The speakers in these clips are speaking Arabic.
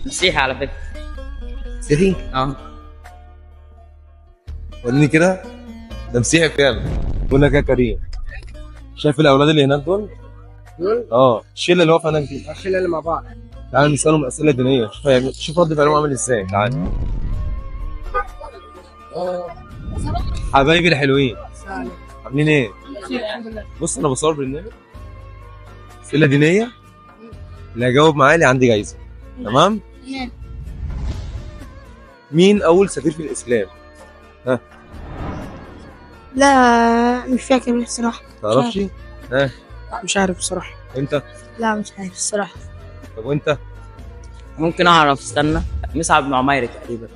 مسيحي على فكرة. مسيحي؟ اه. وريني كده. ده مسيحي فعلا. بقول لك يا كريم، شايف الاولاد اللي هناك دول؟ الشله اللي واقفه هناك دي. الشله اللي مع بعض. تعال نسالهم اسئله دينيه، شوف رد فعلهم عامل ازاي. تعال حبايبي الحلوين، عاملين ايه؟ بص انا بصور برنامج اسئله دينيه، اللي هيجاوب معايا اللي عندي جايزه. تمام؟ مين اول سفير في الاسلام؟ ها؟ لا مش فاكر الصراحة. تعرفش؟ ها؟ مش عارف بصراحه. انت؟ لا مش عارف الصراحة. طب وانت؟ ممكن اعرف، استنى. مصعب بن عمير تقريبا.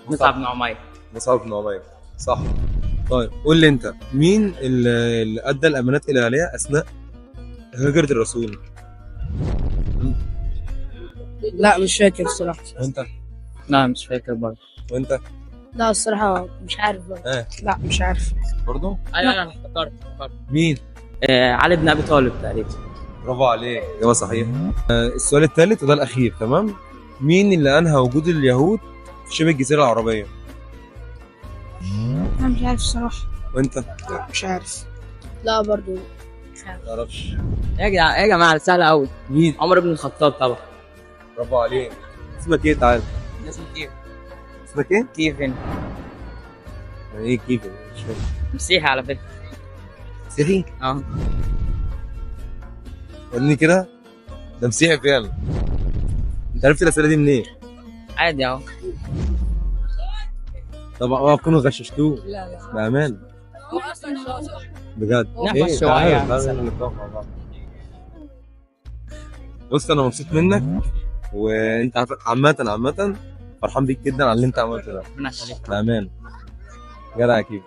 مصعب بن عمير. مصعب بن عمير، صح. طيب قول لي انت، مين اللي ادى الامانات الالهيه اثناء هجره الرسول؟ لا مش فاكر الصراحه. وانت؟ لا مش فاكر برضه. وانت؟ لا الصراحة مش عارف برضه. لا مش عارف. برضه؟ ايوه انا افتكرت. مين؟ علي بن ابي طالب تقريبا. برافو عليك، اجابه صحيحه. السؤال الثالث وده الاخير، تمام؟ مين اللي انهى وجود اليهود في شبه الجزيره العربيه؟ أنا مش عارف الصراحة. وانت؟ لا مش عارف. لا برضه ما تعرفش. يا جماعه سهله قوي. مين؟ عمر بن الخطاب طبعا. برافو عليك. اسمك ايه؟ تعال. اسمه كيف؟ اسمك ايه؟ كيفن. يعني ايه كيف؟ مش فاهم. مسيحي على فكره. مسيحي؟ اه. وريني كده. ده مسيحي فعلا. انت عرفت الاسئله دي منين؟ عادي اهو. طب اوعى تكونوا غششتوه. لا بامان. بجد. نحفظ شوية تعالى يعني. تعالى نلقاهم مع بعض. بص انا مبسوط منك، وانت عامة فرحان بيك جدا على اللي انت عملته ده. ربنا يخليك. بامان. جدع يا كيف.